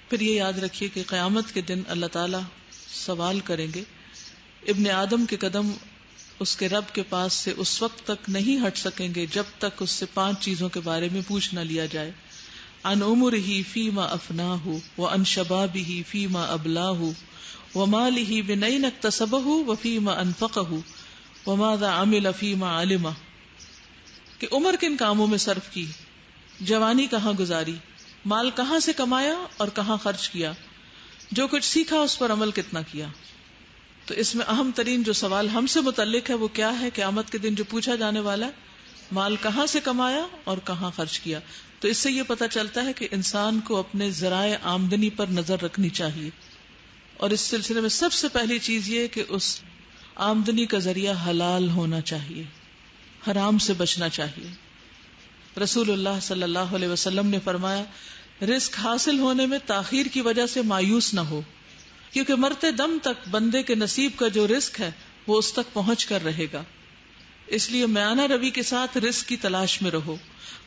پھر یہ یاد رکھیے کہ قیامت کے دن اللہ تعالی سوال کریں گے. ابن آدم کے قدم اس کے رب کے پاس سے اس وقت تک نہیں ہٹ سکیں گے جب تک اس سے 5 چیزوں کے بارے میں پوچھ نہ لیا جائے. عن عمرہ فیما افناہ وعن شبابہ فیما ابلاہ ومالہ من این اکتسبہ وفیما انفقہ وماذا عمل فیما علمہ. کہ عمر کن کاموں میں صرف کی، جوانی کہاں گزاری، مال کہاں سے کمایا اور کہاں خرچ کیا، جو کچھ سیکھا اس پر عمل کتنا کیا. تو اس میں اہم ترین جو سوال ہم سے متعلق ہے وہ کیا ہے؟ قیامت کے دن جو پوچھا جانے والا ہے، مال کہاں سے کمایا اور کہاں خرچ کیا. تو اس سے یہ پتہ چلتا ہے کہ انسان کو اپنے ذرائع آمدنی پر نظر رکھنی چاہیے، اور اس سلسلے میں سب سے پہلی چیز یہ کہ اس آمدنی کا ذریعہ حلال ہونا چاہیے، حرام سے بچنا چاہیے. رسول اللہ صلی اللہ علیہ وسلم نے فرمایا، رزق حاصل ہونے میں تاخیر کی وجہ سے مایوس نہ ہو، کیونکہ مرتے دم تک بندے کے نصیب کا جو رزق ہے وہ اس تک پہنچ کر رہے گا. اس لیے میانہ روی کے ساتھ رزق کی تلاش میں رہو،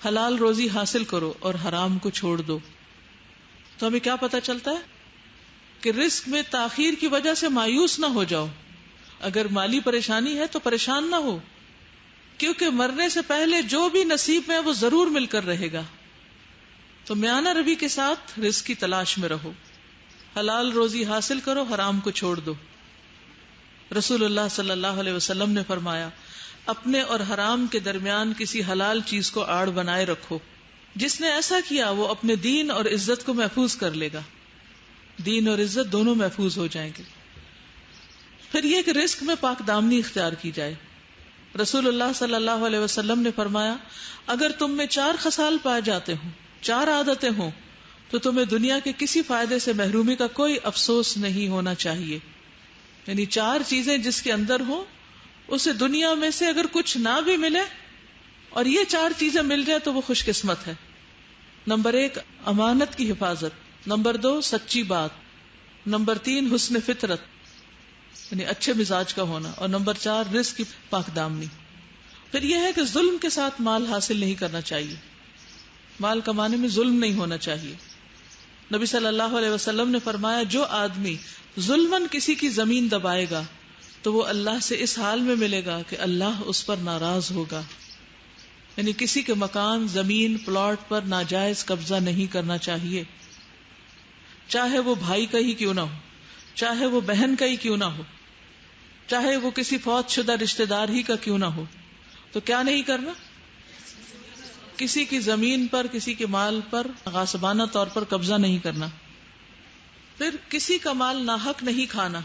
حلال روزی حاصل کرو اور حرام کو چھوڑ دو. تو ہمیں کیا پتہ چلتا ہے کہ رزق میں تاخیر کی وجہ سے مایوس نہ ہو جاؤ. اگر مالی پریشانی ہے تو پریشان نہ ہو، کیونکہ مرنے سے پہلے جو بھی نصیب میں ہے وہ ضرور مل کر رہے گا. تو میانہ روی کے ساتھ رزق کی تلاش میں رہو، حلال روزی حاصل کرو، حرام کو چھوڑ دو. رسول اللہ صلی اللہ علیہ وسلم نے فرمایا، اپنے اور حرام کے درمیان کسی حلال چیز کو آڑ بنائے رکھو. جس نے ایسا کیا وہ اپنے دین اور عزت کو محفوظ کر لے گا، دین اور عزت دونوں محفوظ ہو جائیں گے. پھر یہ کہ رزق میں پاک دامنی اختیار کی جائے. رسول اللہ صلی اللہ علیہ وسلم نے فرمایا، اگر تم میں 4 خصال پائے جاتے ہوں، 4 عادتیں ہوں، تو تمہیں دنیا کے کسی فائدے سے محرومی کا کوئی افسوس نہیں ہونا چاہیے. یعنی 4 چیزیں جس کے اندر ہوں، اسے دنیا میں سے اگر کچھ نہ بھی ملے اور یہ 4 چیزیں مل جائے تو وہ خوش قسمت ہے. نمبر 1 امانت کی حفاظت، نمبر 2 سچی بات، نمبر 3 حسن فطرت یعنی اچھے مزاج کا ہونا، اور نمبر 4 رزق کی پاک دامنی. پھر یہ ہے کہ ظلم کے ساتھ مال حاصل نہیں کرنا چاہیے، مال کمانے میں ظلم نہیں ہونا چاہیے. نبی صلی اللہ علیہ وسلم نے فرمایا، جو آدمی ظلماً کسی کی زمین دبائے گا تو وہ اللہ سے اس حال میں ملے گا کہ اللہ اس پر ناراض ہوگا. یعنی کسی کے مکان، زمین، پلاٹ پر ناجائز قبضہ نہیں کرنا چاہیے، چاہے وہ بھائی کا ہی کیوں نہ ہو، چاہے وہ بہن کا ہی کیوں نہ ہو، چاہے وہ کسی فوت شدہ رشتہ دار ہی کا کیوں نہ ہو. تو کیا نہیں کرنا؟ کسی کی زمین پر، کسی کے مال پر غاصبانہ طور پر قبضہ نہیں کرنا. پھر کسی کا مال ناحق نہیں کھانا،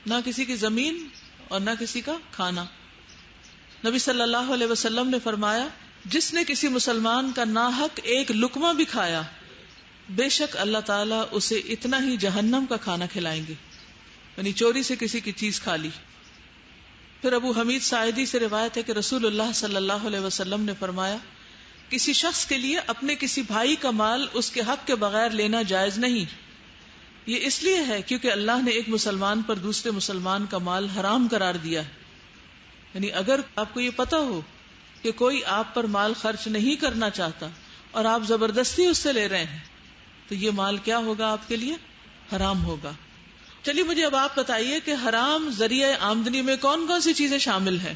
نہ کسی کی زمین اور نہ کسی کا کھانا. نبی صلی اللہ علیہ وسلم نے فرمایا، جس نے کسی مسلمان کا ناحق ایک لقمہ بھی کھایا، بے شک اللہ تعالیٰ اسے اتنا ہی جہنم کا کھانا کھلائیں گے. یعنی چوری سے کسی کی چیز کھا لی. پھر ابو حمید ساعدی سے روایت ہے کہ رسول اللہ صلی اللہ علیہ وسلم نے فرمایا، کسی شخص کے لیے اپنے کسی بھائی کا مال اس کے حق کے بغیر لینا جائز نہیں. یہ اس لیے ہے کیونکہ اللہ نے ایک مسلمان پر دوسرے مسلمان کا مال حرام قرار دیا ہے. یعنی اگر آپ کو یہ پتا ہو کہ کوئی آپ پر مال خرچ نہیں کرنا چاہتا اور آپ زبردستی اس سے لے رہے ہیں تو یہ مال کیا ہوگا؟ آپ کے لیے حرام ہوگا. چلیے مجھے اب آپ بتائیے کہ حرام ذریعہ آمدنی میں کون کون سی چیزیں شامل ہیں؟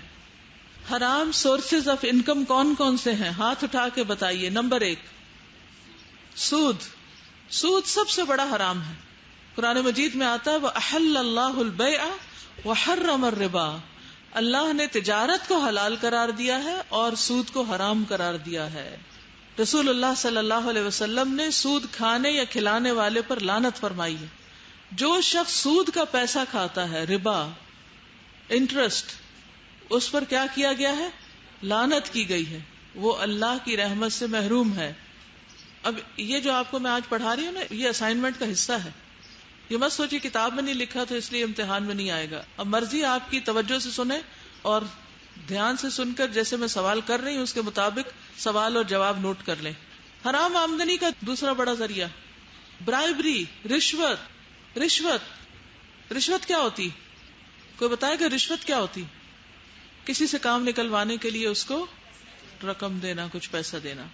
حرام سورسز آف انکم کون کون سے ہیں؟ ہاتھ اٹھا کے بتائیے. نمبر 1 سود. سود سب سے بڑا حرام ہے. قرآن مجید میں آتا ہے وَأَحَلَّ اللَّهُ الْبَيْعَ وَحَرَّمَ الرِّبَا. اللہ نے تجارت کو حلال قرار دیا ہے اور سود کو حرام قرار دیا ہے. رسول اللہ صلی اللہ علیہ وسلم نے سود کھانے یا کھلانے والے پر لعنت فرمائی ہے. جو شخص سود کا پیسہ کھاتا ہے، ربا، انٹرسٹ، اس پر کیا کیا گیا ہے؟ لعنت کی گئی ہے. وہ اللہ کی رحمت سے محروم ہے. اب یہ جو آپ کو میں آج پڑھا رہی ہوں نا، یہ اسائنمنٹ کا حصہ ہے. یہ مت سوچیے کتاب میں نہیں لکھا تو اس لیے امتحان میں نہیں آئے گا. اب مرضی آپ کی توجہ سے سنیں اور دھیان سے سن کر جیسے میں سوال کر رہی ہوں اس کے مطابق سوال اور جواب نوٹ کر لیں. حرام آمدنی کا دوسرا بڑا ذریعہ برائبری، رشوت. رشوت کیا ہوتی؟ کوئی بتائے کہ رشوت کیا ہوتی؟ کسی سے کام نکلوانے کے لیے اس کو رقم دینا، کچھ پیسہ دینا.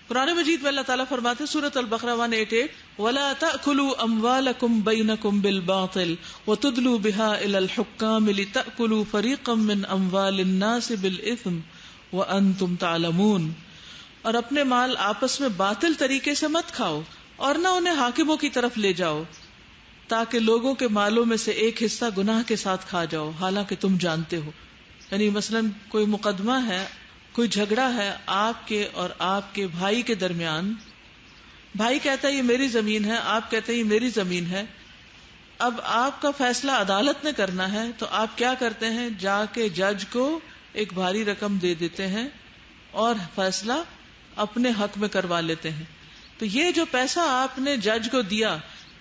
قرآن مجید میں اللہ تعالیٰ فرماتے ہیں سورۃ البقرہ 188 وَلَا تَأْكُلُوا أَمْوَالَكُمْ بَيْنَكُمْ بِالْبَاطِلِ وَتُدْلُوا بِهَا إِلَى الْحُكَّامِ لِتَأْكُلُوا فَرِيقًا مِّنْ أَمْوَالِ النَّاسِ بِالْإِثْمِ وَأَنْتُمْ تَعْلَمُونَ، اور اپنے مال آپس میں باطل طریقے سے مت کھاؤ اور نہ انہیں حاکموں کی طرف لے جاؤ تاکہ لوگوں کے مالوں میں سے ایک حصہ گناہ کے ساتھ کھا جاؤ حالانکہ تم جانتے ہو. یعنی مثلاً کوئی مقدمہ ہے، کوئی جھگڑا ہے آپ کے اور آپ کے بھائی کے درمیان، بھائی کہتا ہے یہ میری زمین ہے، آپ کہتے ہیں یہ میری زمین ہے. اب آپ کا فیصلہ عدالت نے کرنا ہے تو آپ کیا کرتے ہیں، جا کے جج کو ایک بھاری رقم دے دیتے ہیں اور فیصلہ اپنے حق میں کروا لیتے ہیں. تو یہ جو پیسہ آپ نے جج کو دیا،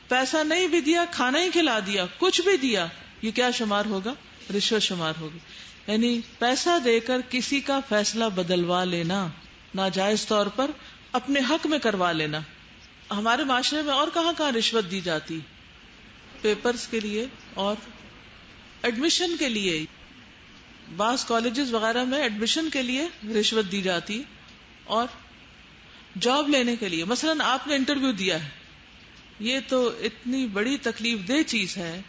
پیسہ نہیں بھی دیا، کھانا ہی کھلا دیا، کچھ بھی دیا، یہ کیا شمار ہوگا؟ رشوت شمار ہوگی. یعنی پیسہ دے کر کسی کا فیصلہ بدلوا لینا، ناجائز طور پر اپنے حق میں کروا لینا. ہمارے معاشرے میں اور کہاں کہاں رشوت دی جاتی، پیپرز کے لیے اور ایڈمیشن کے لیے. بعض کالجز وغیرہ میں ایڈمیشن کے لیے رشوت دی جاتی، اور جاب لینے کے لیے. مثلاً آپ نے انٹرویو دیا ہے، یہ تو اتنی بڑی تکلیف دہ چیز ہے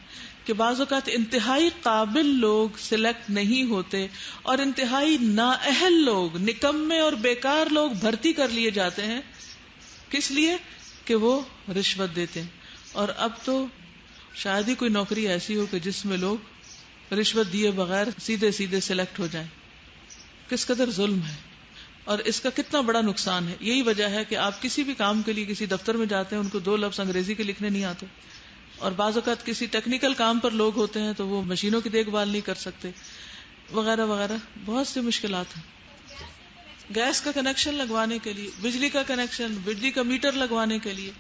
کہ بعض اوقات انتہائی قابل لوگ سلیکٹ نہیں ہوتے اور انتہائی نااہل لوگ، نکمے اور بیکار لوگ بھرتی کر لیے جاتے ہیں. کس لیے؟ کہ وہ رشوت دیتے ہیں. اور اب تو شاید ہی کوئی نوکری ایسی ہو کہ جس میں لوگ رشوت دیے بغیر سیدھے سیدھے سلیکٹ ہو جائیں. کس قدر ظلم ہے اور اس کا کتنا بڑا نقصان ہے. یہی وجہ ہے کہ آپ کسی بھی کام کے لیے کسی دفتر میں جاتے ہیں، ان کو 2 لفظ انگریزی کے لکھنے نہیں آتے، اور بعض اوقات کسی ٹیکنیکل کام پر لوگ ہوتے ہیں تو وہ مشینوں کی دیکھ بھال نہیں کر سکتے، وغیرہ وغیرہ. بہت سی مشکلات ہیں. گیس کا کنیکشن لگوانے کے لیے، بجلی کا کنیکشن، بجلی کا میٹر لگوانے کے لیے،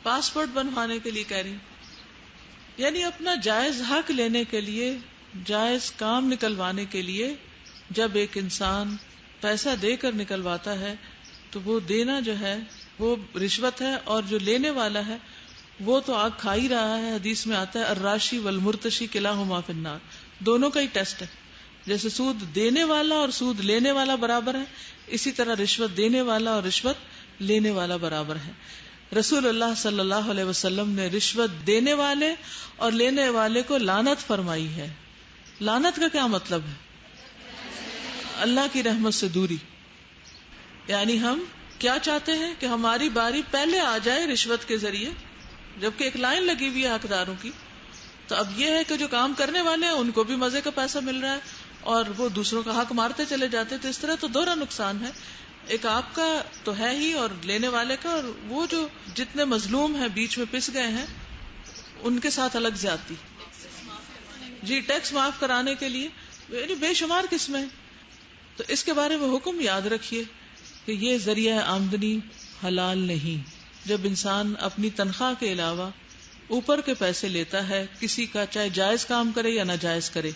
پاسپورٹ بنوانے کے لیے کہہ رہی. یعنی اپنا جائز حق لینے کے لیے، جائز کام نکلوانے کے لیے جب ایک انسان پیسہ دے کر نکلواتا ہے تو وہ دینا جو ہے وہ رشوت ہے، اور جو لینے والا ہے وہ تو آگ کھا ہی رہا ہے. حدیث میں آتا ہے الراشی والمرتشی کلاہما فی النار. دونوں کا ہی ٹیسٹ ہے. جیسے سود دینے والا اور سود لینے والا برابر ہے، اسی طرح رشوت دینے والا اور رشوت لینے والا برابر ہے. رسول اللہ صلی اللہ علیہ وسلم نے رشوت دینے والے اور لینے والے کو لعنت فرمائی ہے. لعنت کا کیا مطلب ہے؟ اللہ کی رحمت سے دوری. یعنی ہم کیا چاہتے ہیں کہ ہماری باری پہلے آ جائے رشوت کے ذریعے، جبکہ ایک لائن لگی ہوئی ہے حقداروں کی. تو اب یہ ہے کہ جو کام کرنے والے ہیں ان کو بھی مزے کا پیسہ مل رہا ہے اور وہ دوسروں کا حق مارتے چلے جاتے. تو اس طرح تو دوہرا نقصان ہے. ایک آپ کا تو ہے ہی اور لینے والے کا، اور وہ جو جتنے مظلوم ہیں بیچ میں پس گئے ہیں ان کے ساتھ الگ زیادتی. جی ٹیکس معاف کرانے کے لیے یعنی بے شمار قسمیں. تو اس کے بارے میں حکم یاد رکھیے کہ یہ ذریعہ آمدنی حلال نہیں. جب انسان اپنی تنخواہ کے علاوہ اوپر کے پیسے لیتا ہے کسی کا، چاہے جائز کام کرے یا ناجائز کرے،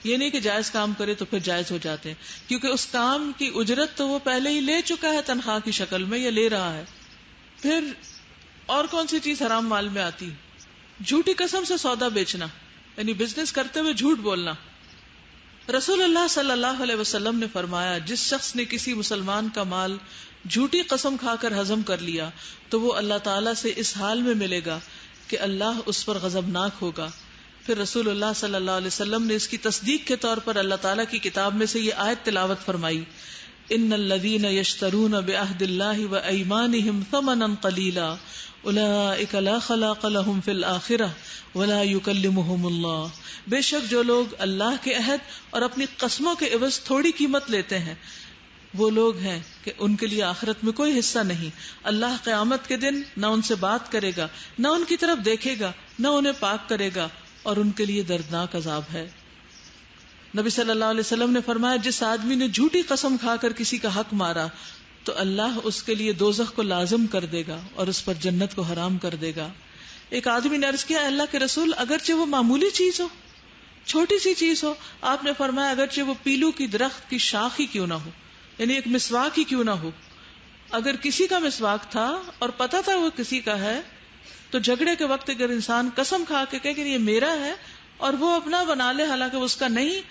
یہ نہیں کہ جائز کام کرے تو پھر جائز ہو جاتے ہیں، کیونکہ اس کام کی اجرت تو وہ پہلے ہی لے چکا ہے تنخواہ کی شکل میں یا لے رہا ہے. پھر اور کون سی چیز حرام مال میں آتی؟ جھوٹی قسم سے سودا بیچنا، یعنی بزنس کرتے ہوئے جھوٹ بولنا. رسول اللہ صلی اللہ علیہ وسلم نے فرمایا جس شخص نے کسی مسلمان کا مال جھوٹی قسم کھا کر ہضم کر لیا تو وہ اللہ تعالیٰ سے اس حال میں ملے گا کہ اللہ اس پر غضبناک ہوگا. پھر رسول اللہ صلی اللہ علیہ وسلم نے اس کی تصدیق کے طور پر اللہ تعالیٰ کی کتاب میں سے یہ آیت تلاوت فرمائی، ان الذین یشترون بعہد اللہ وایمانہم ثمنا قلیلا اولئک لا خلاق لهم فی الآخرہ ولا یکلمہم اللہ. بے شک جو لوگ اللہ کے عہد اور اپنی قسموں کے عوض تھوڑی قیمت لیتے ہیں وہ لوگ ہیں کہ ان کے لیے آخرت میں کوئی حصہ نہیں. اللہ قیامت کے دن نہ ان سے بات کرے گا، نہ ان کی طرف دیکھے گا، نہ انہیں پاک کرے گا، اور ان کے لیے دردناک عذاب ہے. نبی صلی اللہ علیہ وسلم نے فرمایا جس آدمی نے جھوٹی قسم کھا کر کسی کا حق مارا تو اللہ اس کے لیے دوزخ کو لازم کر دے گا اور اس پر جنت کو حرام کر دے گا. ایک آدمی نے عرض کیا اللہ کے رسول اگرچہ وہ معمولی چیز ہو، چھوٹی سی چیز ہو. آپ نے فرمایا اگرچہ وہ پیلو کی درخت کی شاخ ہی کیوں نہ ہو، یعنی ایک مسواک ہی کیوں نہ ہو. اگر کسی کا مسواک تھا اور پتا تھا وہ کسی کا ہے تو جھگڑے کے وقت اگر انسان قسم کھا کے کہے کہ یہ میرا ہے اور وہ اپنا بنا لے حالانکہ اس کا نہیں،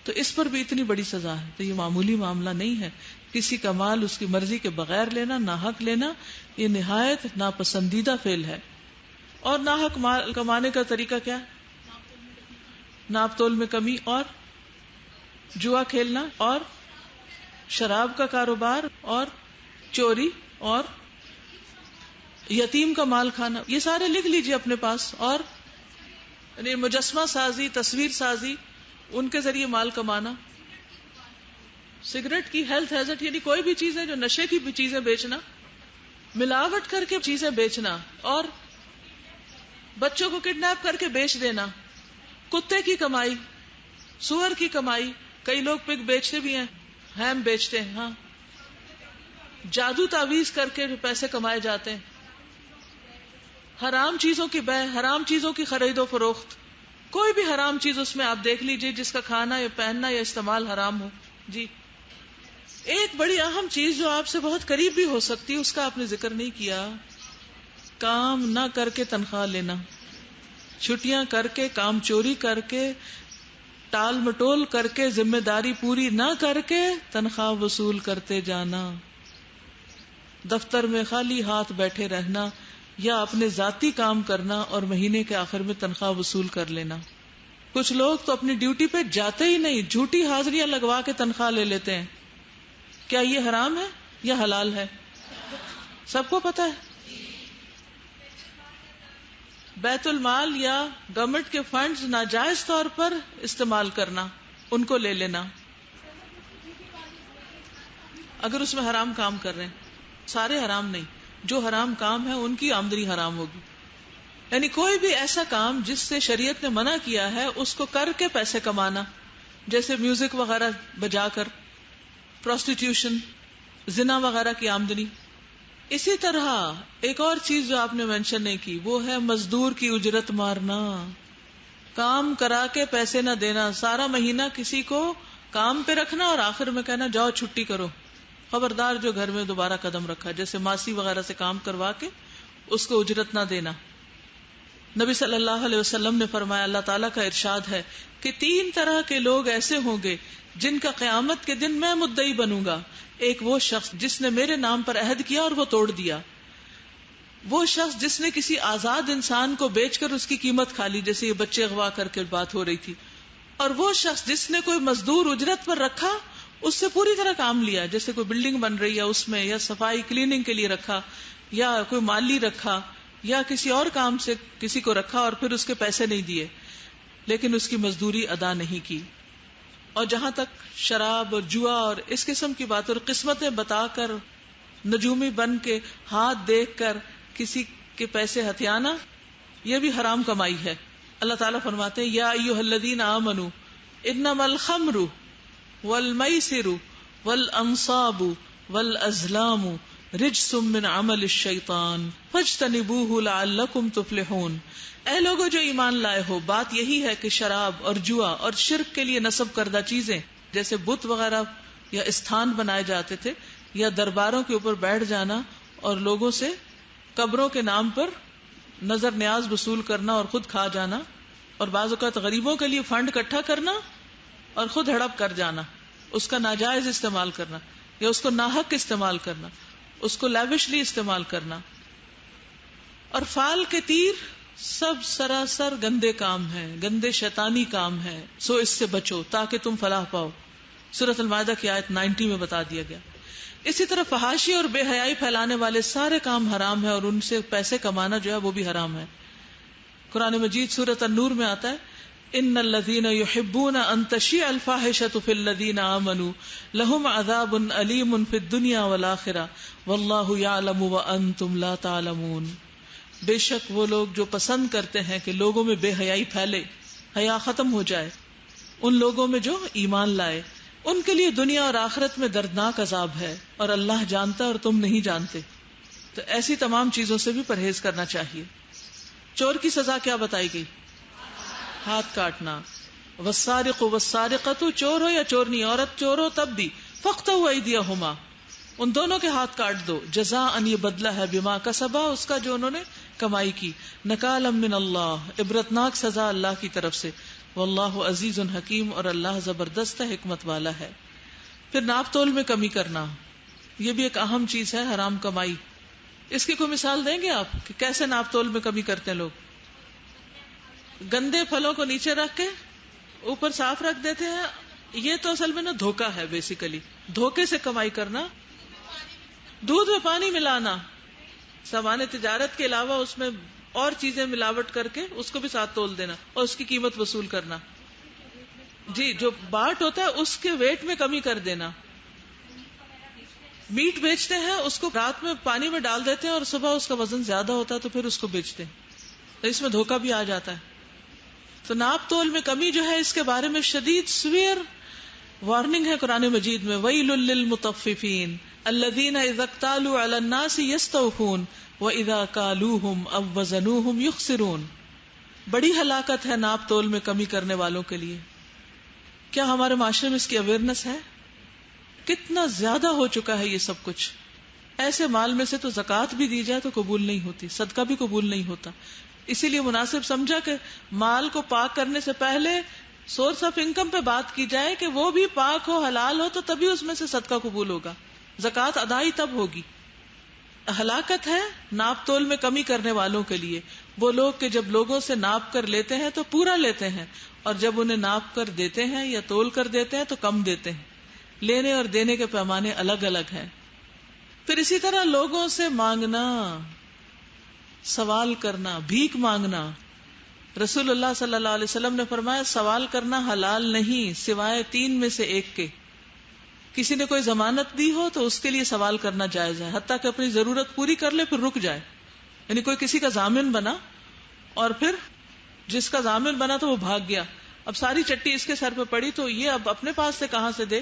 تو اس پر بھی اتنی بڑی سزا ہے. تو یہ معمولی معاملہ نہیں ہے. کسی کا مال اس کی مرضی کے بغیر لینا، ناحق لینا، یہ نہایت ناپسندیدہ فعل ہے. اور ناحق مال کمانے کا طریقہ کیا ہے؟ ناپ تول میں کمی، اور جوا کھیلنا، اور شراب کا کاروبار، اور چوری، اور یتیم کا مال کھانا. یہ سارے لکھ لیجئے اپنے پاس. اور یعنی مجسمہ سازی، تصویر سازی، ان کے ذریعے مال کمانا. سگریٹ کی ہیلتھ ہیزٹ، یعنی کوئی بھی چیز ہے جو نشے کی بھی چیزیں بیچنا، ملاوٹ کر کے چیزیں بیچنا، اور بچوں کو کڈنیپ کر کے بیچ دینا. کتے کی کمائی، سور کی کمائی. کئی لوگ پگ بیچتے بھی ہیں، ہیم بیچتے ہیں. ہاں، جادو تعویذ کر کے پیسے کمائے جاتے ہیں. حرام چیزوں کی بے، حرام چیزوں کی خرید و فروخت. کوئی بھی حرام چیز اس میں آپ دیکھ لیجئے جس کا کھانا یا پہننا یا استعمال حرام ہو. جی، ایک بڑی اہم چیز جو آپ سے بہت قریب بھی ہو سکتی ہے، اس کا آپ نے ذکر نہیں کیا. کام نہ کر کے تنخواہ لینا، چھٹیاں کر کے، کام چوری کر کے، ٹال مٹول کر کے، ذمہ داری پوری نہ کر کے تنخواہ وصول کرتے جانا. دفتر میں خالی ہاتھ بیٹھے رہنا، یا اپنے ذاتی کام کرنا اور مہینے کے آخر میں تنخواہ وصول کر لینا. کچھ لوگ تو اپنی ڈیوٹی پہ جاتے ہی نہیں، جھوٹی حاضریاں لگوا کے تنخواہ لے لیتے ہیں. کیا یہ حرام ہے یا حلال ہے؟ سب کو پتا ہے. بیت المال یا گورنمنٹ کے فنڈز ناجائز طور پر استعمال کرنا، ان کو لے لینا اگر اس میں حرام کام کر رہے ہیں. سارے حرام نہیں، جو حرام کام ہے ان کی آمدنی حرام ہوگی. یعنی کوئی بھی ایسا کام جس سے شریعت نے منع کیا ہے اس کو کر کے پیسے کمانا، جیسے میوزک وغیرہ بجا کر، پروسٹیٹیوشن، زنا وغیرہ کی آمدنی. اسی طرح ایک اور چیز جو آپ نے مینشن نہیں کی، وہ ہے مزدور کی اجرت مارنا. کام کرا کے پیسے نہ دینا، سارا مہینہ کسی کو کام پہ رکھنا اور آخر میں کہنا جاؤ چھٹی کرو. خبردار جو گھر میں دوبارہ قدم رکھا، جیسے ماسی وغیرہ سے کام کروا کے اس کو اجرت نہ دینا. نبی صلی اللہ علیہ وسلم نے فرمایا، اللہ تعالیٰ کا ارشاد ہے کہ 3 طرح کے لوگ ایسے ہوں گے جن کا قیامت کے دن میں مدعی بنوں گا. ایک وہ شخص جس نے میرے نام پر عہد کیا اور وہ توڑ دیا. وہ شخص جس نے کسی آزاد انسان کو بیچ کر اس کی قیمت کھا لی، جیسے یہ بچے اغوا کر کے بات ہو رہی تھی. اور وہ شخص جس نے کوئی مزدور اجرت پر رکھا، اس سے پوری طرح کام لیا، جیسے کوئی بلڈنگ بن رہی ہے اس میں، یا صفائی کلیننگ کے لیے رکھا، یا کوئی مالی رکھا، یا کسی اور کام سے کسی کو رکھا اور پھر اس کے پیسے نہیں دیے لیکن اس کی مزدوری ادا نہیں کی. اور جہاں تک شراب اور جوا اور اس قسم کی بات اور قسمتیں بتا کر، نجومی بن کے، ہاتھ دیکھ کر کسی کے پیسے ہتھیانا، یہ بھی حرام کمائی ہے. اللہ تعالیٰ فرماتے ہیں، یا ایھا الذین آمنوا انما الخمر والمیسر والانصاب والازلام رجس من عمل الشیطان فاجتنبوہ لعلکم تفلحون. اے لوگوں جو ایمان لائے ہو، بات یہی ہے کہ شراب اور جوا اور شرک کے لیے نصب کردہ چیزیں، جیسے بت وغیرہ یا استھان بنائے جاتے تھے، یا درباروں کے اوپر بیٹھ جانا اور لوگوں سے قبروں کے نام پر نظر نیاز وصول کرنا اور خود کھا جانا، اور بعض اوقات غریبوں کے لیے فنڈ اکٹھا کرنا اور خود ہڑپ کر جانا، اس کا ناجائز استعمال کرنا یا اس کو ناحق استعمال کرنا، اس کو لیوشلی استعمال کرنا. اور فال کے تیر سب سراسر گندے کام ہیں، گندے شیطانی کام ہیں، سو اس سے بچو تاکہ تم فلاح پاؤ. سورۃ المائدہ کی آیت 90 میں بتا دیا گیا. اسی طرح فحاشی اور بے حیائی پھیلانے والے سارے کام حرام ہیں، اور ان سے پیسے کمانا جو ہے وہ بھی حرام ہے. قرآن مجید سورۃ النور میں آتا ہے، ان الذین یحبون ان تشیع الفاحشۃ فی الذین آمنوا لہم عذاب علیم فی الدنیا والآخرہ واللہ یعلم وانتم لا تعلمون. بے شک وہ لوگ جو پسند کرتے ہیں کہ لوگوں میں بے حیائی پھیلے، حیا ختم ہو جائے، ان لوگوں میں جو ایمان لائے، ان کے لیے دنیا اور آخرت میں دردناک عذاب ہے، اور اللہ جانتا اور تم نہیں جانتے. تو ایسی تمام چیزوں سے بھی پرہیز کرنا چاہیے. چور کی سزا کیا بتائی گئی؟ ہاتھ کاٹنا. والسارق والسارقۃ، چور ہو یا چورنی، عورت چور ہو تب بھی، فاقطعوا ایدیہما، ان دونوں کے ہاتھ کاٹ دو. جزاء، یہ بدلہ ہے، بما کسبا، اس کا جو انہوں نے کمائی کی. نکالا من اللہ، عبرتناک سزا اللہ کی طرف سے. واللہ عزیز حکیم، اور اللہ زبردست حکمت والا ہے۔ پھر ناپ تول میں کمی کرنا، یہ بھی ایک اہم چیز ہے، حرام کمائی۔ اس کی کوئی مثال دیں گے آپ کہ کیسے ناپ تول میں کمی کرتے ہیں لوگ؟ گندے پھلوں کو نیچے رکھ کے اوپر صاف رکھ دیتے ہیں، یہ تو اصل میں نا دھوکا ہے، بیسیکلی دھوکے سے کمائی کرنا۔ دودھ میں پانی ملانا، سامان تجارت کے علاوہ اس میں اور چیزیں ملاوٹ کر کے اس کو بھی ساتھ تول دینا اور اس کی قیمت وصول کرنا۔ جی، جو باٹ ہوتا ہے اس کے ویٹ میں کمی کر دینا۔ میٹ بیچتے ہیں، اس کو رات میں پانی میں ڈال دیتے ہیں اور صبح اس کا وزن زیادہ ہوتا ہے تو پھر اس کو بیچتے ہیں، تو اس میں دھوکا بھی آ جاتا ہے۔ تو ناپ تول میں کمی جو ہے، اس کے بارے میں شدید سویر وارننگ ہے قرآن مجید میں، وَيْلٌ لِّلْمُطَفِّفِينَ الَّذِينَ إِذَا اكْتَالُوا عَلَى النَّاسِ يَسْتَوْفُونَ وَإِذَا كَالُوهُمْ أَو وَّزَنُوهُمْ يُخْسِرُونَ۔ بڑی ہلاکت ہے ناپ تول میں کمی کرنے والوں کے لیے۔ کیا ہمارے معاشرے میں اس کی اویئرنس ہے؟ کتنا زیادہ ہو چکا ہے یہ سب کچھ۔ ایسے مال میں سے تو زکوٰۃ بھی دی جائے تو قبول نہیں ہوتی، صدقہ بھی قبول نہیں ہوتا۔ اسی لیے مناسب سمجھا کہ مال کو پاک کرنے سے پہلے سورس آف انکم پہ بات کی جائے کہ وہ بھی پاک ہو، حلال ہو، تو تبھی اس میں سے صدقہ قبول ہوگا، زکوٰۃ ادائی تب ہوگی۔ ہلاکت ہے ناپ تول میں کمی کرنے والوں کے لیے، وہ لوگ کہ جب لوگوں سے ناپ کر لیتے ہیں تو پورا لیتے ہیں، اور جب انہیں ناپ کر دیتے ہیں یا تول کر دیتے ہیں تو کم دیتے ہیں۔ لینے اور دینے کے پیمانے الگ الگ ہیں۔ پھر اسی طرح لوگوں سے مانگنا، سوال کرنا، بھیک مانگنا۔ رسول اللہ صلی اللہ علیہ وسلم نے فرمایا سوال کرنا حلال نہیں سوائے 3 میں سے ایک کے۔ کسی نے کوئی ضمانت دی ہو تو اس کے لیے سوال کرنا جائز ہے، حتیٰ کہ اپنی ضرورت پوری کر لے پھر رک جائے۔ یعنی کوئی کسی کا ضامن بنا اور پھر جس کا ضامن بنا تو وہ بھاگ گیا، اب ساری چٹی اس کے سر پہ پڑی تو یہ اب اپنے پاس سے کہاں سے دے،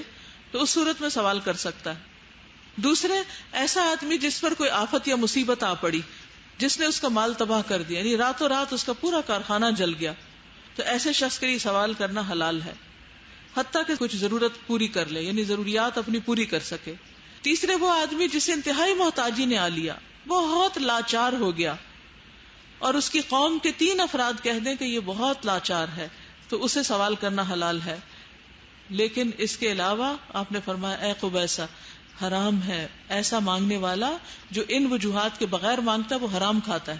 تو اس صورت میں سوال کر سکتا ہے۔ دوسرے، ایسا آدمی جس پر کوئی آفت یا مصیبت آ پڑی، جس نے اس کا مال تباہ کر دیا، یعنی راتوں رات اس کا پورا کارخانہ جل گیا، تو ایسے شخص کے لیے سوال کرنا حلال ہے، حتیٰ کہ کچھ ضرورت پوری کر لے، یعنی ضروریات اپنی پوری کر سکے۔ تیسرے، وہ آدمی جسے انتہائی محتاجی نے آ لیا، بہت لاچار ہو گیا، اور اس کی قوم کے 3 افراد کہہ دیں کہ یہ بہت لاچار ہے، تو اسے سوال کرنا حلال ہے۔ لیکن اس کے علاوہ آپ نے فرمایا اے قبیسہ، حرام ہے ایسا مانگنے والا جو ان وجوہات کے بغیر مانگتا ہے، وہ حرام کھاتا ہے۔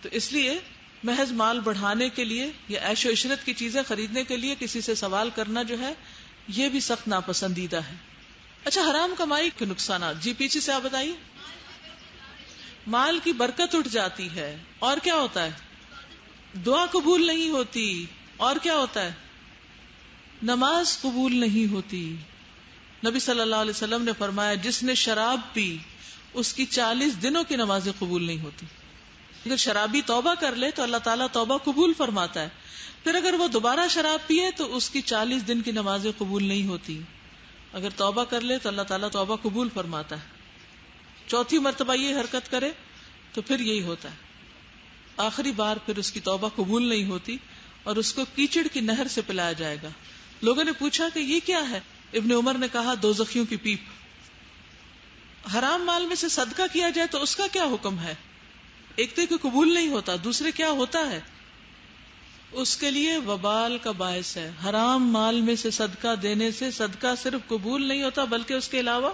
تو اس لیے محض مال بڑھانے کے لیے یا عیش و عشرت کی چیزیں خریدنے کے لیے کسی سے سوال کرنا جو ہے، یہ بھی سخت ناپسندیدہ ہے۔ اچھا، حرام کمائی کے نقصانات، جی پیچھے سے آپ بتائیے۔ مال کی برکت اٹھ جاتی ہے، اور کیا ہوتا ہے؟ دعا قبول نہیں ہوتی، اور کیا ہوتا ہے؟ نماز قبول نہیں ہوتی۔ نبی صلی اللہ علیہ وسلم نے فرمایا جس نے شراب پی اس کی 40 دنوں کی نمازیں قبول نہیں ہوتی۔ اگر شرابی توبہ کر لے تو اللہ تعالیٰ توبہ قبول فرماتا ہے، پھر اگر وہ دوبارہ شراب پیے تو اس کی 40 دن کی نمازیں قبول نہیں ہوتی۔ اگر توبہ کر لے تو اللہ تعالیٰ توبہ قبول فرماتا ہے۔ 4تھی مرتبہ یہ حرکت کرے تو پھر یہی ہوتا ہے، آخری بار پھر اس کی توبہ قبول نہیں ہوتی اور اس کو کیچڑ کی نہر سے پلایا جائے گا۔ لوگوں نے پوچھا کہ یہ کیا ہے؟ ابن عمر نے کہا دوزخیوں کی پیپ۔ حرام مال میں سے صدقہ کیا جائے تو اس کا کیا حکم ہے؟ ایک تو کہ قبول نہیں ہوتا، دوسرے کیا ہوتا ہے؟ اس کے لیے وبال کا باعث ہے۔ حرام مال میں سے صدقہ دینے سے صدقہ صرف قبول نہیں ہوتا بلکہ اس کے علاوہ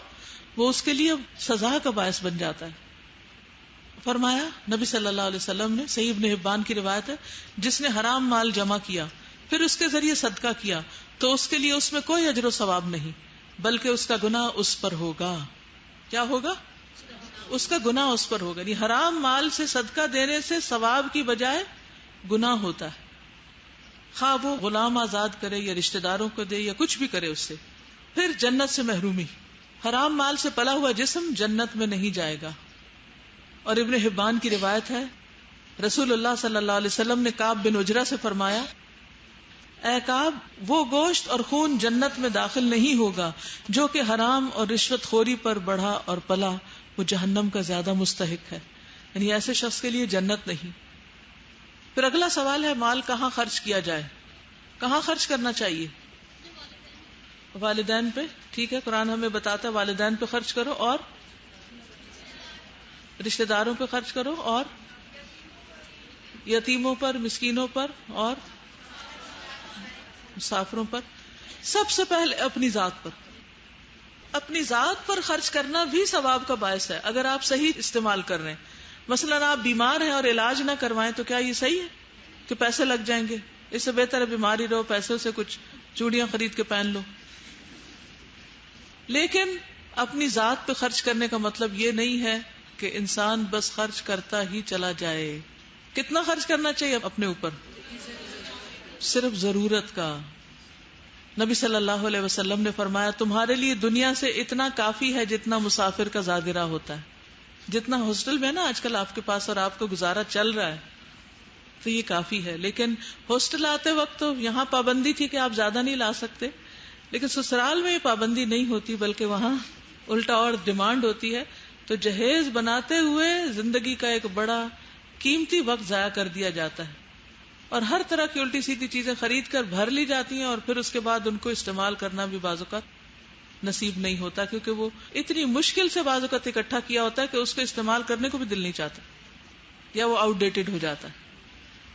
وہ اس کے لیے سزا کا باعث بن جاتا ہے۔ فرمایا نبی صلی اللہ علیہ وسلم نے، صحیح ابن حبان کی روایت ہے، جس نے حرام مال جمع کیا پھر اس کے ذریعے صدقہ کیا تو اس کے لیے اس میں کوئی اجر و ثواب نہیں بلکہ اس کا گناہ اس پر ہوگا۔ کیا ہوگا؟ اس کا گناہ اس پر ہوگا۔ یعنی حرام مال سے صدقہ دینے سے ثواب کی بجائے گناہ ہوتا ہے، خواہ وہ غلام آزاد کرے یا رشتہ داروں کو دے یا کچھ بھی کرے اس سے۔ پھر جنت سے محرومی، حرام مال سے پلا ہوا جسم جنت میں نہیں جائے گا۔ اور ابن حبان کی روایت ہے، رسول اللہ صلی اللہ علیہ وسلم نے کعب بن عجرہ سے فرمایا، اے کعب، وہ گوشت اور خون جنت میں داخل نہیں ہوگا جو کہ حرام اور رشوت خوری پر بڑھا اور پلا، وہ جہنم کا زیادہ مستحق ہے۔ یعنی ایسے شخص کے لیے جنت نہیں۔ پھر اگلا سوال ہے مال کہاں خرچ کیا جائے، کہاں خرچ کرنا چاہیے؟ والدین پہ، ٹھیک ہے، قرآن ہمیں بتاتا ہے والدین پہ خرچ کرو، اور رشتہ داروں پہ خرچ کرو، اور یتیموں پر، مسکینوں پر، اور مسافروں پر، سب سے پہلے اپنی ذات پر. اپنی ذات پر خرچ کرنا بھی ثواب کا باعث ہے اگر آپ صحیح استعمال کر رہے ہیں. مثلا آپ بیمار ہیں اور علاج نہ کروائیں تو کیا یہ صحیح ہے کہ پیسے لگ جائیں گے؟ اس سے بہتر ہے بیماری رہو، پیسوں سے کچھ چوڑیاں خرید کے پہن لو. لیکن اپنی ذات پہ خرچ کرنے کا مطلب یہ نہیں ہے کہ انسان بس خرچ کرتا ہی چلا جائے. کتنا خرچ کرنا چاہیے اپنے اوپر؟ صرف ضرورت کا. نبی صلی اللہ علیہ وسلم نے فرمایا تمہارے لیے دنیا سے اتنا کافی ہے جتنا مسافر کا زادرہ ہوتا ہے. جتنا ہاسٹل میں نا آج کل آپ کے پاس اور آپ کو گزارا چل رہا ہے تو یہ کافی ہے. لیکن ہاسٹل آتے وقت تو یہاں پابندی تھی کہ آپ زیادہ نہیں لا سکتے، لیکن سسرال میں یہ پابندی نہیں ہوتی بلکہ وہاں الٹا اور ڈیمانڈ ہوتی ہے. تو جہیز بناتے ہوئے زندگی کا ایک بڑا قیمتی وقت ضائع کر دیا جاتا ہے اور ہر طرح کی الٹی سیدھی چیزیں خرید کر بھر لی جاتی ہیں اور پھر اس کے بعد ان کو استعمال کرنا بھی بعض اوقات نصیب نہیں ہوتا کیونکہ وہ اتنی مشکل سے بعض اوقات اکٹھا کیا ہوتا ہے کہ اس کو استعمال کرنے کو بھی دل نہیں چاہتا یا وہ آؤٹ ڈیٹڈ ہو جاتا ہے.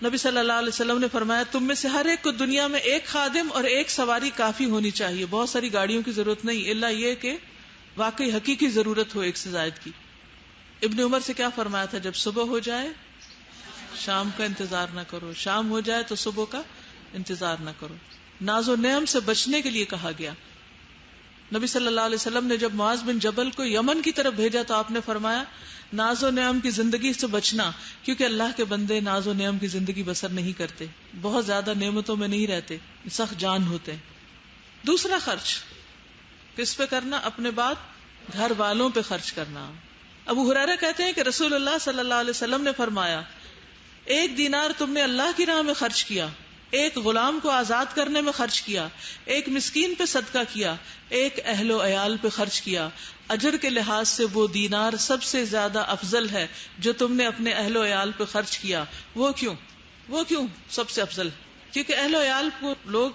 نبی صلی اللہ علیہ وسلم نے فرمایا تم میں سے ہر ایک کو دنیا میں ایک خادم اور ایک سواری کافی ہونی چاہیے. بہت ساری گاڑیوں کی ضرورت نہیں الا یہ کہ واقعی حقیقی ضرورت ہو ایک سے زائد کی. ابن عمر سے کیا فرمایا تھا؟ جب صبح ہو جائے شام کا انتظار نہ کرو، شام ہو جائے تو صبح کا انتظار نہ کرو. ناز و نعم سے بچنے کے لیے کہا گیا. نبی صلی اللہ علیہ وسلم نے جب معاذ بن جبل کو یمن کی طرف بھیجا تو آپ نے فرمایا ناز و نعم کی زندگی سے بچنا، کیونکہ اللہ کے بندے ناز و نعم کی زندگی بسر نہیں کرتے، بہت زیادہ نعمتوں میں نہیں رہتے، سخت جان ہوتے ہیں. دوسرا خرچ کس پہ کرنا؟ اپنے بعد گھر والوں پہ خرچ کرنا. ابو ہریرہ کہتے ہیں کہ رسول اللہ صلی اللہ علیہ وسلم نے فرمایا ایک دینار تم نے اللہ کی راہ میں خرچ کیا، ایک غلام کو آزاد کرنے میں خرچ کیا، ایک مسکین پہ صدقہ کیا، ایک اہل و عیال پہ خرچ کیا، اجر کے لحاظ سے وہ دینار سب سے زیادہ افضل ہے جو تم نے اپنے اہل و عیال پہ خرچ کیا. وہ کیوں سب سے افضل؟ کیونکہ اہل و عیال کو لوگ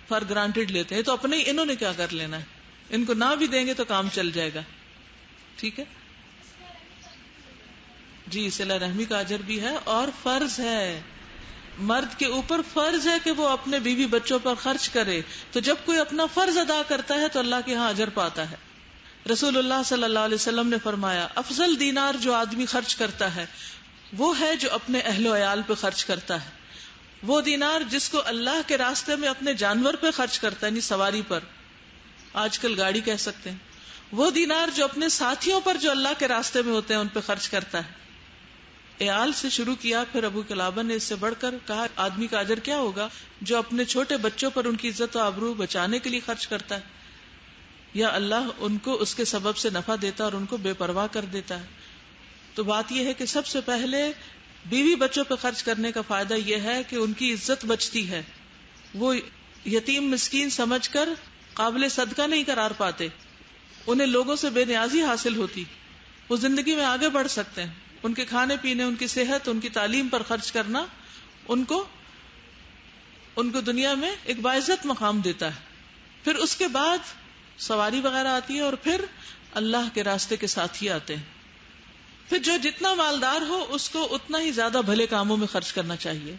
فار گرانٹیڈ لیتے ہیں، تو اپنے انہوں نے کیا کر لینا ہے، ان کو نہ بھی دیں گے تو کام چل جائے گا. ٹھیک ہے جی. صلہ رحمی کا اجر بھی ہے اور فرض ہے، مرد کے اوپر فرض ہے کہ وہ اپنے بیوی بچوں پر خرچ کرے. تو جب کوئی اپنا فرض ادا کرتا ہے تو اللہ کے ہاں اجر پاتا ہے. رسول اللہ صلی اللہ علیہ وسلم نے فرمایا افضل دینار جو آدمی خرچ کرتا ہے وہ ہے جو اپنے اہل و عیال پہ خرچ کرتا ہے. وہ دینار جس کو اللہ کے راستے میں اپنے جانور پہ خرچ کرتا ہے، یعنی سواری پر، آج کل گاڑی کہہ سکتے ہیں. وہ دینار جو اپنے ساتھیوں پر جو اللہ کے راستے میں ہوتے ہیں ان پہ خرچ کرتا ہے. عیال سے شروع کیا، پھر ابو کلابہ نے اس سے بڑھ کر کہا آدمی کا اجر کیا ہوگا جو اپنے چھوٹے بچوں پر ان کی عزت و آبرو بچانے کے لیے خرچ کرتا ہے، یا اللہ ان کو اس کے سبب سے نفع دیتا اور ان کو بے پرواہ کر دیتا ہے. تو بات یہ ہے کہ سب سے پہلے بیوی بچوں پہ خرچ کرنے کا فائدہ یہ ہے کہ ان کی عزت بچتی ہے، وہ یتیم مسکین سمجھ کر قابل صدقہ نہیں قرار پاتے، انہیں لوگوں سے بے نیازی حاصل ہوتی، وہ زندگی میں آگے بڑھ سکتے ہیں. ان کے کھانے پینے، ان کی صحت، ان کی تعلیم پر خرچ کرنا ان کو دنیا میں ایک باعزت مقام دیتا ہے. پھر اس کے بعد سواری وغیرہ آتی ہے اور پھر اللہ کے راستے کے ساتھی آتے ہیں. پھر جو جتنا مالدار ہو اس کو اتنا ہی زیادہ بھلے کاموں میں خرچ کرنا چاہیے.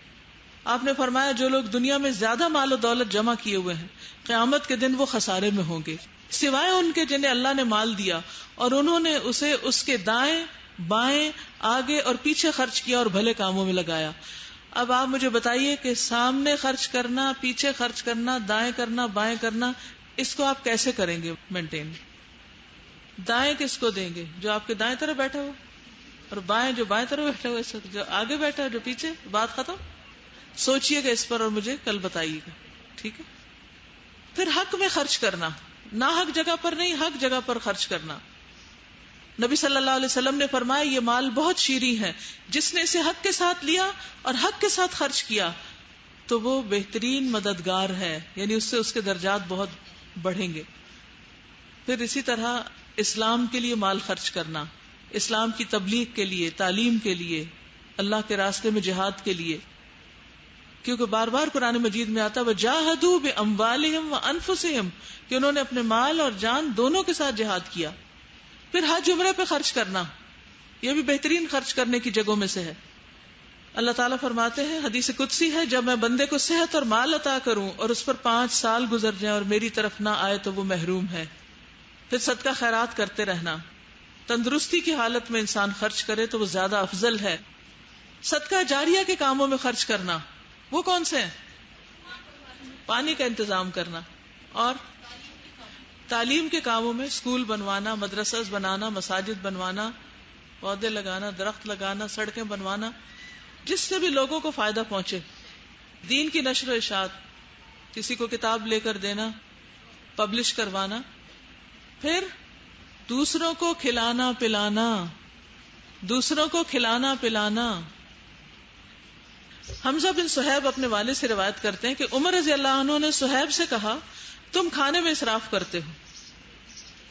آپ نے فرمایا جو لوگ دنیا میں زیادہ مال و دولت جمع کیے ہوئے ہیں قیامت کے دن وہ خسارے میں ہوں گے، سوائے ان کے جنہیں اللہ نے مال دیا اور انہوں نے اسے اس کے دائیں بائیں آگے اور پیچھے خرچ کیا اور بھلے کاموں میں لگایا. اب آپ مجھے بتائیے کہ سامنے خرچ کرنا، پیچھے خرچ کرنا، دائیں کرنا، بائیں کرنا، اس کو آپ کیسے کریں گے مینٹین؟ دائیں کس کو دیں گے؟ جو آپ کے دائیں طرف بیٹھا ہو، اور بائیں جو بائیں طرف بیٹھا ہو، جو آگے بیٹھا ہے، جو پیچھے. بات ختم. سوچئے گا اس پر اور مجھے کل بتائیے گا. ٹھیک ہے. پھر حق میں خرچ کرنا، نہ حق جگہ پر نہیں، حق جگہ پر خرچ کرنا. نبی صلی اللہ علیہ وسلم نے فرمایا یہ مال بہت شیریں ہے، جس نے اسے حق کے ساتھ لیا اور حق کے ساتھ خرچ کیا تو وہ بہترین مددگار ہے، یعنی اس سے اس کے درجات بہت بڑھیں گے. پھر اسی طرح اسلام کے لیے مال خرچ کرنا، اسلام کی تبلیغ کے لیے، تعلیم کے لیے، اللہ کے راستے میں جہاد کے لیے، کیونکہ بار بار قرآن مجید میں آتا وجاہدوا باموالہم وانفسہم کہ انہوں نے اپنے مال اور جان دونوں کے ساتھ جہاد کیا. پھر حج عمرے پہ خرچ کرنا، یہ بھی بہترین خرچ کرنے کی جگہوں میں سے ہے. اللہ تعالیٰ فرماتے ہیں، حدیث قدسی ہے، جب میں بندے کو صحت اور مال عطا کروں اور اس پر 5 سال گزر جائیں اور میری طرف نہ آئے تو وہ محروم ہے. پھر صدقہ خیرات کرتے رہنا. تندرستی کی حالت میں انسان خرچ کرے تو وہ زیادہ افضل ہے. صدقہ جاریہ کے کاموں میں خرچ کرنا، وہ کون سے ہیں؟ پانی کا انتظام کرنا، اور تعلیم کے کاموں میں اسکول بنوانا، مدرسہ بنانا، مساجد بنوانا، پودے لگانا، درخت لگانا، سڑکیں بنوانا، جس سے بھی لوگوں کو فائدہ پہنچے. دین کی نشر و اشاعت، کسی کو کتاب لے کر دینا، پبلش کروانا. پھر دوسروں کو کھلانا پلانا، دوسروں کو کھلانا پلانا. حمزہ بن صہیب اپنے والد سے روایت کرتے ہیں کہ عمر رضی اللہ عنہ نے صہیب سے کہا، تم کھانے میں اسراف کرتے ہو.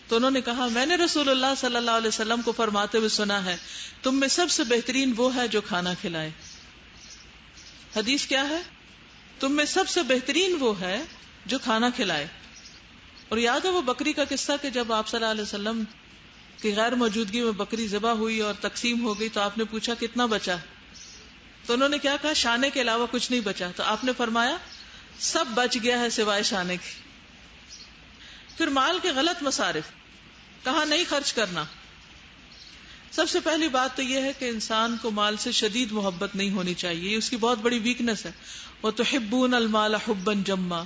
تو انہوں نے کہا، میں نے رسول اللہ صلی اللہ علیہ وسلم کو فرماتے ہوئے سنا ہے، تم میں سب سے بہترین وہ ہے جو کھانا کھلائے. حدیث کیا ہے؟ تم میں سب سے بہترین وہ ہے جو کھانا کھلائے. اور یاد ہے وہ بکری کا قصہ کہ جب آپ صلی اللہ علیہ وسلم کی غیر موجودگی میں بکری ذبح ہوئی اور تقسیم ہو گئی تو آپ نے پوچھا کتنا بچا؟ تو انہوں نے کیا کہا؟ شانے کے علاوہ کچھ نہیں بچا. تو آپ نے فرمایا سب بچ گیا ہے سوائے شانے کی. پھر مال کے غلط مصارف، کہاں نہیں خرچ کرنا. سب سے پہلی بات تو یہ ہے کہ انسان کو مال سے شدید محبت نہیں ہونی چاہیے، یہ اس کی بہت بڑی ویکنس ہے. وَتُحِبُّونَ الْمَالَ حُبًّا جَمًّا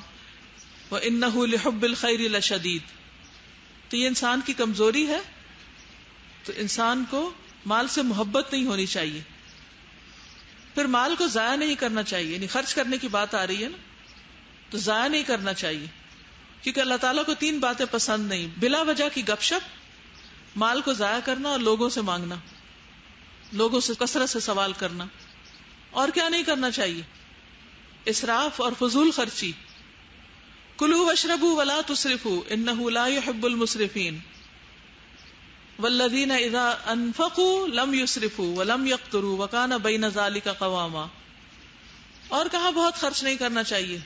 وَإِنَّهُ لِحُبِّ الْخَيْرِ لَشَدِيدٌ. تو یہ انسان کی کمزوری ہے. تو انسان کو مال سے محبت نہیں ہونی چاہیے. پھر مال کو ضائع نہیں کرنا چاہیے، یعنی خرچ کرنے کی بات آ رہی ہے نا، تو ضائع نہیں کرنا چاہیے، کیونکہ اللہ تعالیٰ کو 3 باتیں پسند نہیں: بلا وجہ کی گپ شپ، مال کو ضائع کرنا اور لوگوں سے مانگنا، لوگوں سے کثرت سے سوال کرنا. اور کیا نہیں کرنا چاہیے؟ اسراف اور فضول خرچی. کلوا واشربوا ولا تسرفوا انہ لا يحب المسرفین والذین اذا انفقوا لم يسرفوا ولم يقتروا وکان بین ذلک قواما. اور کہاں بہت خرچ نہیں کرنا چاہیے؟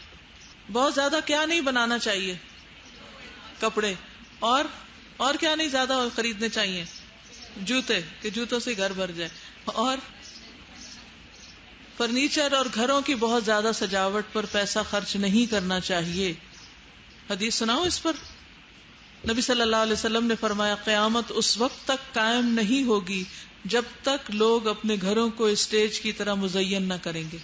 بہت زیادہ کیا نہیں بنانا چاہیے؟ کپڑے. اور کیا نہیں زیادہ خریدنے چاہیے؟ جوتے، کہ جوتوں سے گھر بھر جائے. اور فرنیچر اور گھروں کی بہت زیادہ سجاوٹ پر پیسہ خرچ نہیں کرنا چاہیے. حدیث سناؤ اس پر. نبی صلی اللہ علیہ وسلم نے فرمایا، قیامت اس وقت تک قائم نہیں ہوگی جب تک لوگ اپنے گھروں کو اسٹیج کی طرح مزین نہ کریں گے.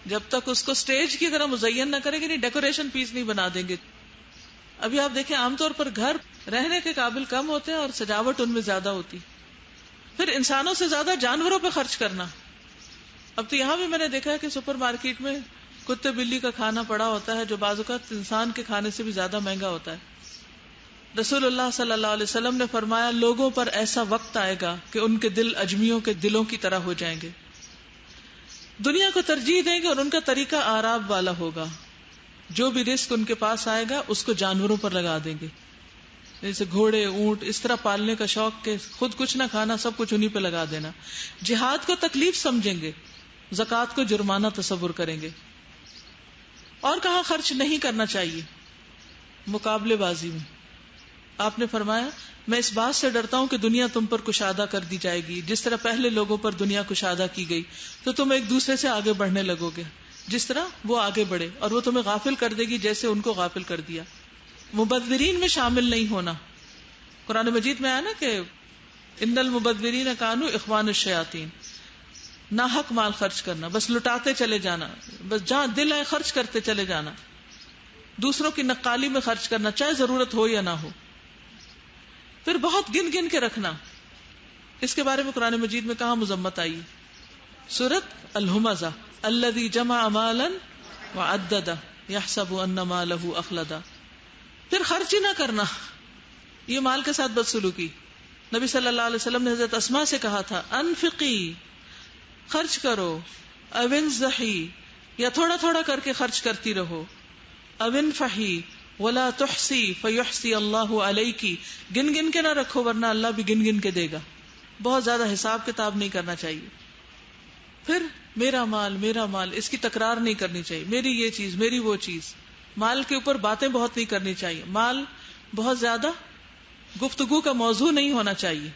جب تک اس کو اسٹیج کی طرح مزین نہ کریں گے، نہیں ڈیکوریشن پیس نہیں بنا دیں گے. ابھی آپ دیکھیں عام طور پر گھر رہنے کے قابل کم ہوتے ہیں اور سجاوٹ ان میں زیادہ ہوتی. پھر انسانوں سے زیادہ جانوروں پہ خرچ کرنا. اب تو یہاں بھی میں نے دیکھا ہے کہ سپر مارکیٹ میں کتے بلی کا کھانا پڑا ہوتا ہے جو بعض اوقات انسان کے کھانے سے بھی زیادہ مہنگا ہوتا ہے. رسول اللہ صلی اللہ علیہ وسلم نے فرمایا، لوگوں پر ایسا وقت آئے گا کہ ان کے دل اجمیوں کے دلوں کی طرح ہو جائیں گے، دنیا کو ترجیح دیں گے اور ان کا طریقہ آراب والا ہوگا. جو بھی رزق ان کے پاس آئے گا اس کو جانوروں پر لگا دیں گے، جیسے گھوڑے، اونٹ، اس طرح پالنے کا شوق کہ خود کچھ نہ کھانا، سب کچھ انہی پہ لگا دینا. جہاد کو تکلیف سمجھیں گے، زکوٰۃ کو جرمانہ تصور کریں گے. اور کہاں خرچ نہیں کرنا چاہیے؟ مقابلے بازی میں. آپ نے فرمایا، میں اس بات سے ڈرتا ہوں کہ دنیا تم پر کشادہ کر دی جائے گی، جس طرح پہلے لوگوں پر دنیا کشادہ کی گئی، تو تم ایک دوسرے سے آگے بڑھنے لگو گے جس طرح وہ آگے بڑھے، اور وہ تمہیں غافل کر دے گی جیسے ان کو غافل کر دیا. مبذرین میں شامل نہیں ہونا. قرآن مجید میں آیا نا کہ ان المبذرین کانوا اخوان الشیاطین. ناحق مال خرچ کرنا، بس لٹاتے چلے جانا، بس جہاں دل ہے خرچ کرتے چلے جانا. دوسروں کی نقالی میں خرچ کرنا، چاہے ضرورت ہو یا نہ ہو. پھر بہت گن گن کے رکھنا. اس کے بارے میں قرآن مجید میں کہاں مذمت آئی؟ سورۃ الہمزہ، الذی جمع مالا وعددہ یحسب ان مالہ اخلدہ. پھر خرچ ہی نہ کرنا، یہ مال کے ساتھ بدسلوکی. نبی صلی اللہ علیہ وسلم نے حضرت اسماء سے کہا تھا، انفقی، خرچ کرو، اوانزحی، یا تھوڑا تھوڑا کر کے خرچ کرتی رہو، اوانفحی ولا تحسی فیحسی اللہ علیکی، گن گن کے نہ رکھو ورنہ اللہ بھی گن گن کے دے گا. بہت زیادہ حساب کتاب نہیں کرنا چاہیے. پھر میرا مال، اس کی تکرار نہیں کرنی چاہیے، میری یہ چیز، میری وہ چیز. مال کے اوپر باتیں بہت نہیں کرنی چاہیے. مال بہت زیادہ گفتگو کا موضوع نہیں ہونا چاہیے.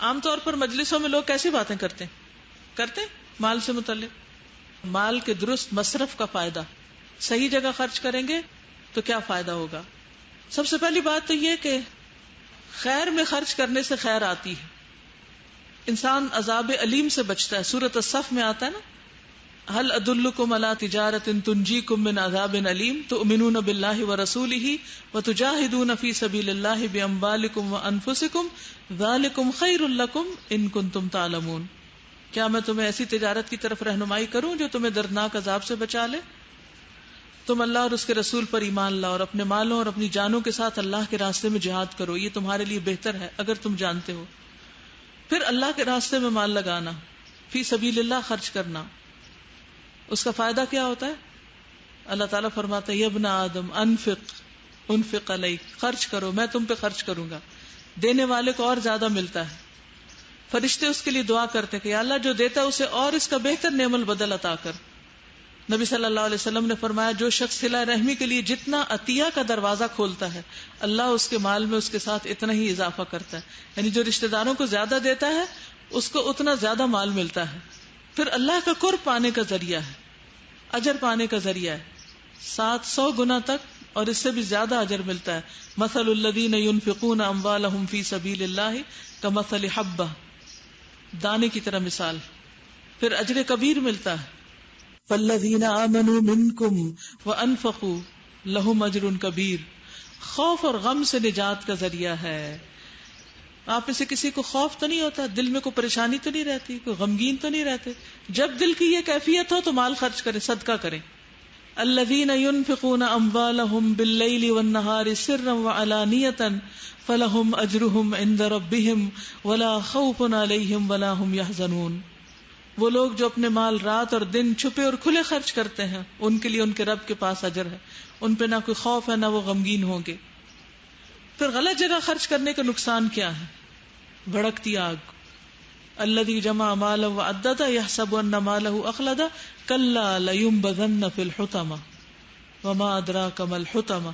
عام طور پر مجلسوں میں لوگ کیسی باتیں کرتے ہیں؟ مال سے متعلق، مال کے درست مصرف کا فائدہ، صحیح جگہ خرچ کریں گے تو کیا فائدہ ہوگا. سب سے پہلی بات تو یہ کہ خیر میں خرچ کرنے سے خیر آتی ہے، انسان عذاب علیم سے بچتا ہے. سورۃ الصف میں آتا ہے نا، هل ادلکم علی تجارۃ تنجیکم من عذاب علیم تؤمنون باللہ ورسولہ وتجاہدون فی سبیل اللہ باموالکم وانفسکم ذالکم خیر لکم ان کنتم تعلمون. کیا میں تمہیں ایسی تجارت کی طرف رہنمائی کروں جو تمہیں دردناک عذاب سے بچا لے؟ تم اللہ اور اس کے رسول پر ایمان لاؤ اور اپنے مالوں اور اپنی جانوں کے ساتھ اللہ کے راستے میں جہاد کرو، یہ تمہارے لیے بہتر ہے اگر تم جانتے ہو. پھر اللہ کے راستے میں مال لگانا، فی سبیل اللہ خرچ کرنا، اس کا فائدہ کیا ہوتا ہے؟ اللہ تعالیٰ فرماتا ہے یا ابن آدم انفق علیک، خرچ کرو، میں تم پہ خرچ کروں گا. دینے والے کو اور زیادہ ملتا ہے. فرشتے اس کے لیے دعا کرتے کہ یا اللہ جو دیتا ہے اسے اور اس کا بہتر نعم البدل عطا کر. نبی صلی اللہ علیہ وسلم نے فرمایا جو شخص صلہ رحمی کے لیے جتنا عطیہ کا دروازہ کھولتا ہے اللہ اس کے مال میں اس کے ساتھ اتنا ہی اضافہ کرتا ہے. یعنی جو رشتہ داروں کو زیادہ دیتا ہے اس کو اتنا زیادہ مال ملتا ہے. پھر اللہ کا قرب پانے کا ذریعہ ہے، اجر پانے کا ذریعہ ہے، 700 گنا تک اور اس سے بھی زیادہ اجر ملتا ہے. مثل الذین ينفقون اموالهم فی سبیل اللہ کمثل حبہ، دانے کی طرح مثال. پھر اجر کبیر ملتا ہے. فالذین آمنوا منکم وانفقوا لہم اجر کبیر، خوف اور غم سے نجات کا ذریعہ ہے. آپ میں سے کسی کو خوف تو نہیں ہوتا؟ دل میں کوئی پریشانی تو نہیں رہتی؟ کوئی غمگین تو نہیں رہتے؟ جب دل کی یہ کیفیت ہو تو مال خرچ کریں، صدقہ کریں. الذین ينفقون اموالهم باللیل والنہار سرا وعلانیۃ فلہم اجرہم عند ربہم ولا خوف علیہم ولا ہم یحزنون. وہ لوگ جو اپنے مال رات اور دن چھپے اور کھلے خرچ کرتے ہیں ان کے لیے ان کے رب کے پاس اجر ہے، ان پہ نہ کوئی خوف ہے نہ وہ غمگین ہوں گے. پھر غلط جگہ خرچ کرنے کا نقصان کیا ہے؟ بھڑکتی آگ. الذی جمع مالا وعددہ یحسب ان مالہ اخلدہ کلا لینبذن فی الحطمہ وما ادراک ما الحطمہ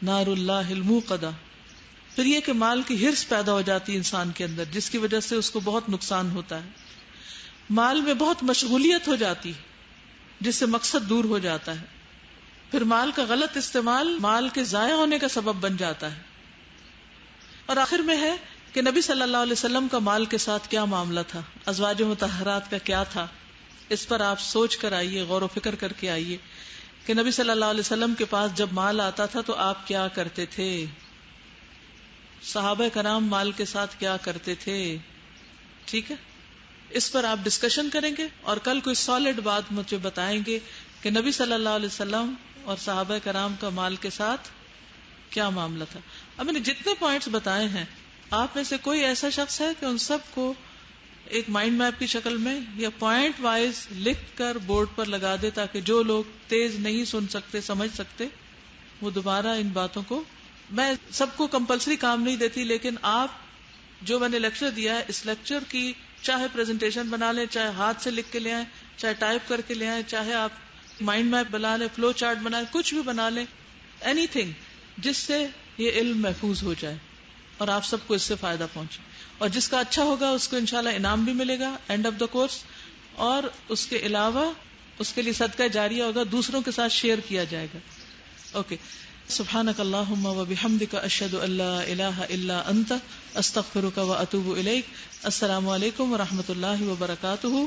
نار اللہ الموقدہ. پھر یہ کہ مال کی ہرس پیدا ہو جاتی ہے انسان کے اندر جس کی وجہ سے اس کو بہت نقصان ہوتا ہے. مال میں بہت مشغولیت ہو جاتی ہے جس سے مقصد دور ہو جاتا ہے. پھر مال کا غلط استعمال مال کے ضائع ہونے کا سبب بن جاتا ہے. اور آخر میں ہے کہ نبی صلی اللہ علیہ وسلم کا مال کے ساتھ کیا معاملہ تھا، ازواج مطہرات کا کیا تھا. اس پر آپ سوچ کر آئیے، غور و فکر کر کے آئیے کہ نبی صلی اللہ علیہ وسلم کے پاس جب مال آتا تھا تو آپ کیا کرتے تھے، صحابہ کرام مال کے ساتھ کیا کرتے تھے. ٹھیک ہے، اس پر آپ ڈسکشن کریں گے اور کل کوئی سالڈ بات مجھے بتائیں گے کہ نبی صلی اللہ علیہ وسلم اور صحابہ کرام کا مال کے ساتھ کیا معاملہ تھا. اب میں نے جتنے پوائنٹس بتائے ہیں آپ میں سے کوئی ایسا شخص ہے کہ ان سب کو ایک مائنڈ میپ کی شکل میں یا پوائنٹ وائز لکھ کر بورڈ پر لگا دے تاکہ جو لوگ تیز نہیں سن سکتے سمجھ سکتے وہ دوبارہ ان باتوں کو. میں سب کو کمپلسری کام نہیں دیتی لیکن آپ جو میں نے لیکچر دیا ہے اس لیکچر کی چاہے پریزنٹیشن بنا لیں، چاہے ہاتھ سے لکھ کے لے آئیں، چاہے ٹائپ کر کے لے آئیں، چاہے آپ مائنڈ میپ بنا لیں، فلو چارٹ بنا لیں، کچھ بھی بنا لیں، اینی تھنگ جس سے یہ علم محفوظ ہو جائے اور آپ سب کو اس سے فائدہ پہنچے. اور جس کا اچھا ہوگا اس کو انشاءاللہ انعام بھی ملے گا اینڈ آف دا کورس، اور اس کے علاوہ اس کے لیے صدقہ جاریہ ہوگا، دوسروں کے ساتھ شیئر کیا جائے گا. اوکے، سبحانک اللہم وبحمدک اشہد ان لا الہ الا انت استغفرک واتوب الیک. السلام علیکم ورحمۃ اللہ وبرکاتہ.